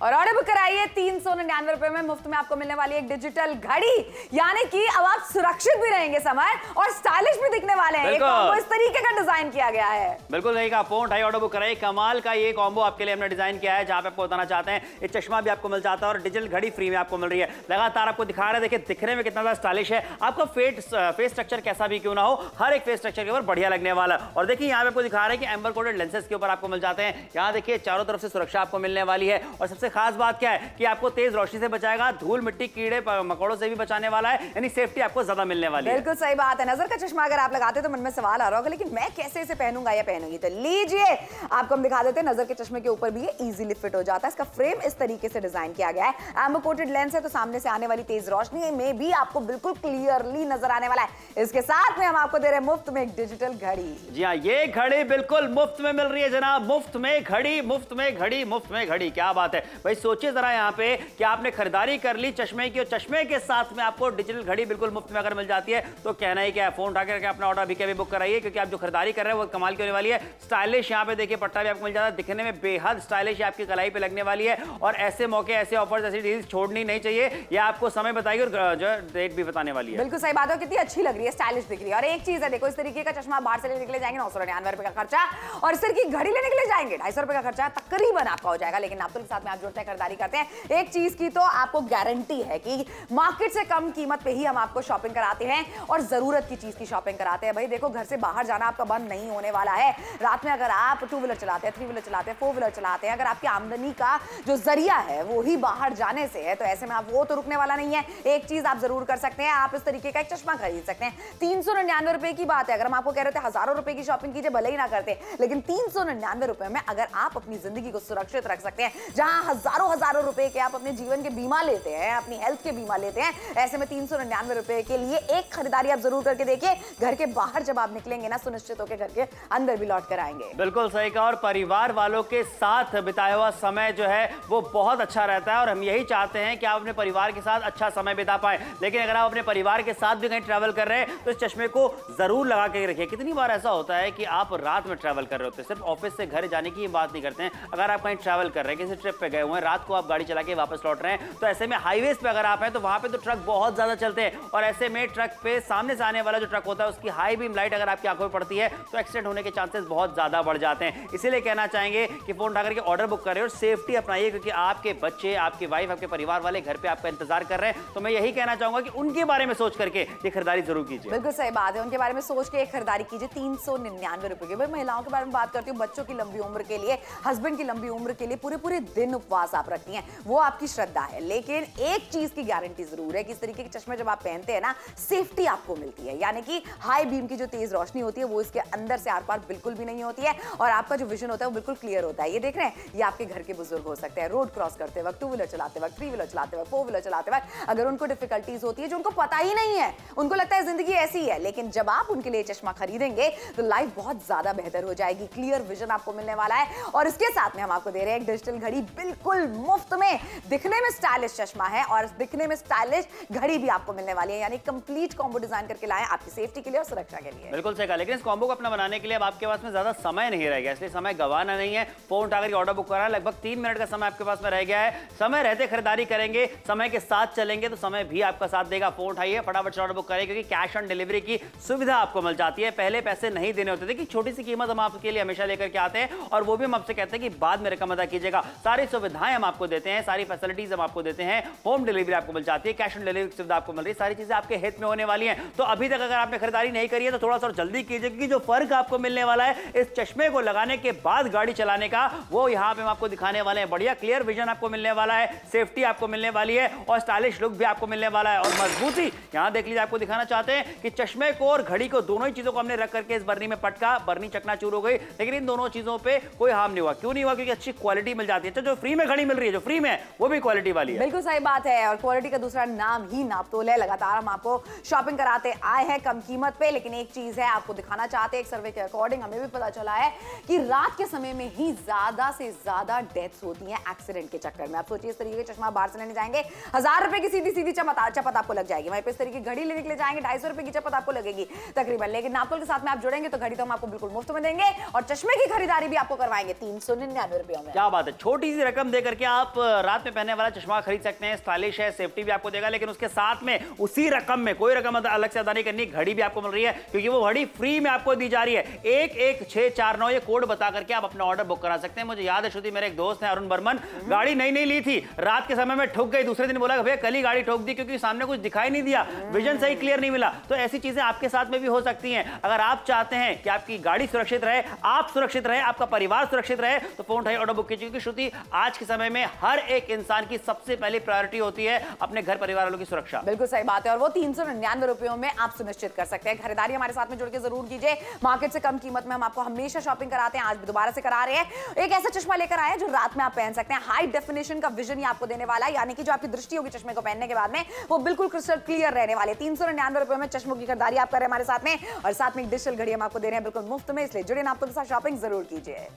और ऑर्डर बुक कराइए। 399 रुपए में मुफ्त में आपको मिलने वाली एक डिजिटल घड़ी, यानी कि अब आप सुरक्षित भी रहेंगे समर और स्टाइलिश भी दिखने वाले हैं। कॉम्बो इस तरीके का डिजाइन किया गया है। बिल्कुल सही कहा। फोन उठाइए, ऑर्डर बुक कराइए। कमाल का ये कॉम्बो आपके लिए हमने डिजाइन किया है, जहां पे आपको बताना चाहते हैं ये चश्मा भी आपको मिल जाता है और डिजिटल घड़ी फ्री में आपको मिल रही है। लगातार आपको दिखा रहे हैं, देखिए दिखने में कितना ज्यादा स्टाइलिश है। आपका फेस स्ट्रक्चर कैसा भी क्यों ना हो, हर एक फेस स्ट्रक्चर के ऊपर बढ़िया लगने वाला। और देखिए यहाँ पे आपको दिखा रहे हैं कि एम्बर कोटेड लेंसेज के ऊपर आपको मिल जाते हैं। यहाँ देखिए चारों तरफ से सुरक्षा आपको मिलने वाली है। और सबसे खास बात क्या है कि आपको तेज रोशनी से बचाएगा, धूल मिट्टी कीड़े मकोड़ों से भी बचाने वाला है, यानी सेफ्टी आपको ज्यादा मिलने वाली है। बिल्कुल सही बात है। नजर का चश्मा अगर आप लगाते तो मन में सवाल आ रहा होगा, लेकिन मैं कैसे इसे पहनूंगा या पहनूंगी, तो लीजिए आपको हम दिखा देते हैं। नजर के चश्मे के ऊपर भी ये इजीली फिट हो जाता है। इसका फ्रेम इस तरीके से डिजाइन किया गया है। एम्बर कोटेड लेंस है, तो सामने से आने वाली तेज रोशनी में भी आपको बिल्कुल क्लियरली नजर आने वाला है। इसके साथ में हम आपको दे रहे हैं मुफ्त में एक डिजिटल घड़ी। जी हाँ, ये घड़ी बिल्कुल मुफ्त में मिल रही है जनाब। मुफ्त में घड़ी, मुफ्त में घड़ी, मुफ्त में घड़ी, क्या बात है भाई। सोचिए जरा यहाँ पे कि आपने खरीदारी कर ली चश्मे की और चश्मे के साथ में आपको डिजिटल घड़ी बिल्कुल मुफ्त में अगर मिल जाती है तो कहना ही क्या है। फोन उठा करके अपना ऑर्डर अभी के बुक कराइए, क्योंकि आप जो खरीदारी कर रहे हैं वो कमाल की होने वाली है। स्टाइलिश यहाँ पे देखिए पट्टा भी आपको मिल जाता है, दिखने में बेहद स्टाइलिश आपकी कलाई पे लगने वाली है। और ऐसे मौके, ऐसे ऑफर्स, ऐसी डील्स छोड़नी नहीं चाहिए। ये आपको समय बताएगी और जो डेट भी बताने वाली है। बिल्कुल सही बात है, कितनी अच्छी लग रही है, स्टाइलिश दिख रही है। और एक चीज है, देखो इस तरीके का चश्मा बाहर से लेने के लिए जाएंगे 999 रुपए का खर्चा, और इस तरह की घड़ी लेने के लिए जाएंगे 250 रुपए का खर्चा तकरीबन आपका हो जाएगा। लेकिन नापतोल के साथ में आप जुड़ते हैं, खरीदारी करते हैं, एक चीज की तो आपको गारंटी है कि मार्केट से कम कीमत पे ही हम आपको शॉपिंग कराते हैं और जरूरत की चीज की शॉपिंग कराते हैं। भाई देखो, घर से बाहर जाना आपका बंद नहीं होने वाला है। रात में अगर आप टू व्हीलर चलाते हैं, थ्री व्हीलर चलाते हैं, फोर व्हीलर चलाते हैं, अगर आपकी आमदनी का जो जरिया है वो ही बाहर जाने से है, तो ऐसे में आप वो तो रुकने वाला नहीं है। एक चीज आप जरूर कर सकते हैं, आप इस तरीके का एक चश्मा खरीद सकते हैं। 399 रुपए की बात है। अगर हम आपको कह रहे थे हजारों रुपए की शॉपिंग कीजिए, भले ही ना करते, लेकिन 399 रुपए में अगर आप अपनी जिंदगी को सुरक्षित रख सकते हैं, जहां हजारों रुपए के आप अपने जीवन के बीमा लेते हैं, अपनी हेल्थ के बीमा लेते हैं, ऐसे में 399 रुपए के लिए एक खरीदारी आप जरूर करके देखिए। घर के बाहर जब आप निकलेंगे ना, सुनिश्चित होकर घर के अंदर भी लौट कर आएंगे। बिल्कुल सही कहा। और परिवार वालों के साथ बिताया हुआ समय जो है वो बहुत अच्छा रहता है, और हम यही चाहते हैं कि आप अपने परिवार के साथ अच्छा समय बिता पाए। लेकिन अगर आप अपने परिवार के साथ भी कहीं ट्रैवल कर रहे हैं तो इस चश्मे को जरूर लगा के रखिए। कितनी बार ऐसा होता है कि आप रात में ट्रैवल कर रहे होते हैं, सिर्फ ऑफिस से घर जाने की बात नहीं करते हैं, अगर आप कहीं ट्रैवल कर रहे हैं, किसी ट्रिप पे गए हुए हैं, रात को आप गाड़ी चला के वापस लौट रहे हैं, तो ऐसे में हाईवेज पे अगर आप हैं तो वहां पे तो ट्रक बहुत ज्यादा चलते हैं, और ऐसे में ट्रक पे सामने से आने वाला जो ट्रक होता है उसकी हाई बीम लाइट अगर आपकी आंखों में पड़ती है तो एक्सीडेंट होने के चांसेस बहुत ज्यादा बढ़ जाते हैं। इसीलिए कहना चाहेंगे कि फोन उठाकर के ऑर्डर बुक करें और सेफ्टी अपनाइए, क्योंकि आपके बच्चे, आपकी वाइफ, आपके परिवार वाले घर पे आपका इंतजार कर रहे हैं। तो मैं यही कहना चाहूंगा कि उनके बारे में सोच करके ये खरीदारी जरूर कीजिए। बिल्कुल सही बात है, उनके बारे में सोच के खरीदारी कीजिए। 399 रुपए की। महिलाओं के बारे में बात करती हूँ, बच्चों की लंबी उम्र के लिए, हस्बैंड की लंबी उम्र के लिए पूरे दिन उपवास आप रखती हैं, वो आपकी श्रद्धा है। लेकिन एक चीज की गारंटी जरूर है कि इस तरीके के चश्मे जब आप पहनते हैं ना, सेफ्टी आपको मिलती है, यानी कि हाई बीम की जो तेज रोशनी होती है वो इसके अंदर से आर पार बिल्कुल भी नहीं होती है, और आपका जो विजन होता है वो बिल्कुल क्लियर होता है। ये देख रहे हैं, ये आपके घर के बुजुर्ग हो सकते हैं, रोड क्रॉस करते वक्त, टू व्हीलर चलाते वक्त, थ्री व्हीलर चलाते वक्त, फोर व्हीलर चलाते वक्त, अगर उनको डिफिकल्टीज होती है जो उनको पता ही नहीं है, उनको लगता है जिंदगी ऐसी है, लेकिन जब आप उनके लिए चश्मा खरीदेंगे तो लाइफ बहुत ज्यादा बेहतर हो जाएगी। क्लियर विजन आपको मिलने वाला है, और इसके साथ में हम आपको दे रहे हैं एक डिजिटल घड़ी बिल्कुल मुफ्त में। दिखने में स्टाइलिश चश्मा है और दिखने में स्टाइलिश घड़ी भी आपको मिलने वाली है, यानी कंप्लीट कॉम्बो डिजाइन करके लाए आपकी सेफ्टी के लिए और सुरक्षा के लिए। बिल्कुल सही कहा। लेकिन इस कॉम्बो को अपना बनाने के लिए अब आपके पास में ज्यादा समय नहीं रह गया, इसलिए समय गंवाना नहीं है। फोन उठाकर ऑर्डर बुक करा, लगभग 3 मिनट का समय आपके पास में रह गया है। समय रहते खरीदारी करेंगे, समय के साथ चलेंगे तो समय भी आपका साथ देगा। फोन उठाइए, फटाफट से ऑर्डर बुक करें, क्योंकि कैश ऑन डिलीवरी की सुविधा आपको मिल जाती है। पहले पैसे नहीं देने होते थे कि छोटी सी कीमत हम आपके लिए हमेशा लेकर के आते हैं, और वो भी हम आपसे कहते हैं कि बाद में रकम अदा कीजिएगा। सारी सुविधाएं हम आपको देते हैं, सारी फैसिलिटीज हम आपको देते हैं, होम डिलीवरी आपको मिल जाती है, कैश ऑन डिलीवरी की सुविधा आपको मिल रही है, सारी चीजें आपके हित में होने वाली हैं। तो अभी तक अगर आपने खरीदारी नहीं करी है तो थोड़ा सा जल्दी कीजिए, क्योंकि जो फर्क आपको मिलने वाला है इस चश्मे को लगाने के बाद गाड़ी चलाने का, वो यहाँ पे हम आपको दिखाने वाले हैं। बढ़िया क्लियर विजन आपको मिलने वाला है, सेफ्टी आपको मिलने वाली है, और स्टाइलिश लुक भी आपको मिलने वाला है, और मजबूती। यहाँ देख लीजिए, आपको दिखाना चाहते हैं कि चश्मे को और घड़ी को, दोनों ही चीजों को हमने रख करके इस बर्नी में पटका, बर्नी चकनाचूर हो गई, लेकिन इन दोनों चीजों पे कोई हार्म नहीं हुआ। क्यों नहीं हुआ? क्योंकि अच्छी क्वालिटी मिल जाती है। जो फ्री में घड़ी मिल रही है, जो फ्री में वो भी क्वालिटी वाली है। बिल्कुल सही बात है, और क्वालिटी का दूसरा नाम ही नापतोल है। लगातार हम आपको शॉपिंग कराते आए हैं कम कीमत पे, लेकिन एक चीज है आपको दिखाना चाहते हैं, एक सर्वे के अकॉर्डिंग हमें भी पता चला है कि रात के समय में ही ज्यादा से ज्यादा डेथ्स होती हैं एक्सीडेंट के चक्कर में। आप सोचिए, इस तरीके के चश्मा बाहर से लेने जाएंगे, 1000 रुपए की सीधी सीधी चपत आपको लग जाएगी। वहीं पे इस तरीके की घड़ी लेने के लिए जाएंगे, 250 रुपए की चपत आपको लगेगी तकरीबन। लेकिन नापतोल के साथ में आप जुड़ेंगे तो घड़ी तो हम आपको बिल्कुल मुफ्त में देंगे, और चश्मे की खरीदारी भी आपको करवाएंगे 399 रुपयों में। क्या बात है, छोटी सी रकम देकर के आप रात में पहनने वाला चश्मा खरीद सकते हैं। स्टाइलिश है, सेफ्टी भी आपको देगा, लेकिन उसके साथ में उसी रकम में कोई रकम अलग से अदा नहीं करनी, घड़ी भी आपको मिल रही है, क्योंकि वो घड़ी फ्री में आपको दी जा रही है। 11649 ये कोड बता करके आप अपना ऑर्डर बुक करा सकते हैं। मुझे याद है, श्रुति, मेरे एक दोस्त है अरुण बर्मन, गाड़ी नई ली थी, रात के समय में ठुक गई, दूसरे दिन बोला भैया कल ही गाड़ी ठोक दी, क्योंकि सामने कुछ दिखाई नहीं दिया, विजन सही क्लियर नहीं मिला। तो ऐसी चीजें आपके साथ में भी हो सकती हैं। अगर आप चाहते हैं कि आपकी गाड़ी सुरक्षित रहे, आप सुरक्षित रहे, आपका परिवार सुरक्षित रहे, तो फोन उठाइए, ऑर्डर बुक कीजिए, क्योंकि श्रुति, आज के समय में हर एक इंसान की सबसे पहली प्रायोरिटी होती है अपने घर परिवार वालों की सुरक्षा। बिल्कुल सही बात है, और वो 399 रुपयों में आप सुनिश्चित कर सकते हैं। खरीदारी हमारे साथ में जुड़ के जरूर कीजिए। मार्केट से कम कीमत में हम आपको हमेशा शॉपिंग कराते हैं, आज भी दोबारा से करा रहे हैं। एक ऐसा चश्मा लेकर आए जो रात में आप पहन सकते हैं, हाई डेफिनेशन का विजन ये आपको देने वाला है, यानी कि जो आपकी दृष्टि होगी चश्मे को पहनने के बाद में वो बिल्कुल क्रिस्टल क्लियर रहने वाले। 399 रुपए में चश्मों की खरीदारी आप कर रहे हैं हमारे साथ में, और साथ में एक डिजिटल घड़ी हम आपको दे रहे हैं बिल्कुल मुफ्त में, इसलिए जुड़े नापतोल के साथ शॉपिंग जरूर कीजिए।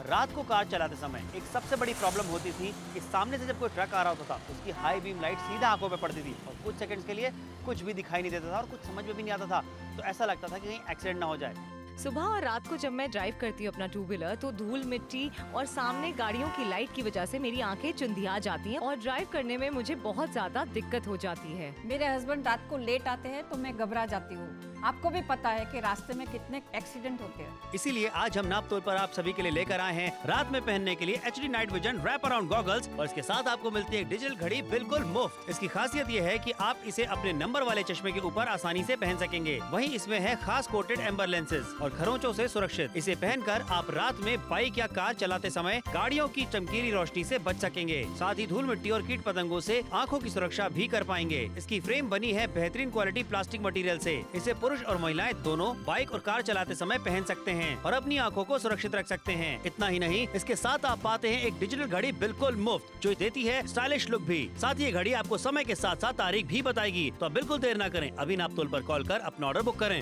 रात को कार चलाते समय एक सबसे बड़ी प्रॉब्लम होती थी कि सामने से जब कोई ट्रक आ रहा होता था, उसकी हाई बीम लाइट सीधा आंखों पे पड़ती थी, और कुछ सेकंड्स के लिए कुछ भी दिखाई नहीं देता था और कुछ समझ में भी नहीं आता था। तो ऐसा लगता था कि कहीं एक्सीडेंट ना हो जाए। सुबह और रात को जब मैं ड्राइव करती हूँ अपना टू व्हीलर, तो धूल, मिट्टी और सामने गाड़ियों की लाइट की वजह से मेरी आंखें चुंधिया जाती हैं, और ड्राइव करने में मुझे बहुत ज्यादा दिक्कत हो जाती है। मेरे हस्बैंड रात को लेट आते हैं तो मैं घबरा जाती हूँ। आपको भी पता है कि रास्ते में कितने एक्सीडेंट होते हैं। इसीलिए आज हम नाप तोल पर आप सभी के लिए लेकर आए हैं रात में पहनने के लिए HD night vision wrap around goggles और इसके साथ आपको मिलती है एक डिजिटल घड़ी बिल्कुल मुफ्त। इसकी खासियत ये है कि आप इसे अपने नंबर वाले चश्मे के ऊपर आसानी से पहन सकेंगे। वहीं इसमें है खास कोटेड एम्बर लेंसेज और खरोंचों से सुरक्षित। इसे पहनकर आप रात में बाइक या कार चलाते समय गाड़ियों की चमकीली रोशनी से बच सकेंगे। साथ ही धूल मिट्टी और कीट पतंगों से आंखों की सुरक्षा भी कर पाएंगे। इसकी फ्रेम बनी है बेहतरीन क्वालिटी प्लास्टिक मटेरियल से। इसे पुरुष और महिलाएं दोनों बाइक और कार चलाते समय पहन सकते हैं और अपनी आंखों को सुरक्षित रख सकते हैं। इतना ही नहीं, इसके साथ आप पाते हैं एक डिजिटल घड़ी बिल्कुल मुफ्त जो देती है स्टाइलिश लुक भी। साथ ही ये घड़ी आपको समय के साथ साथ तारीख भी बताएगी। तो आप बिल्कुल देर न करें, अभी नाप तोल पर कॉल कर अपना ऑर्डर बुक करें।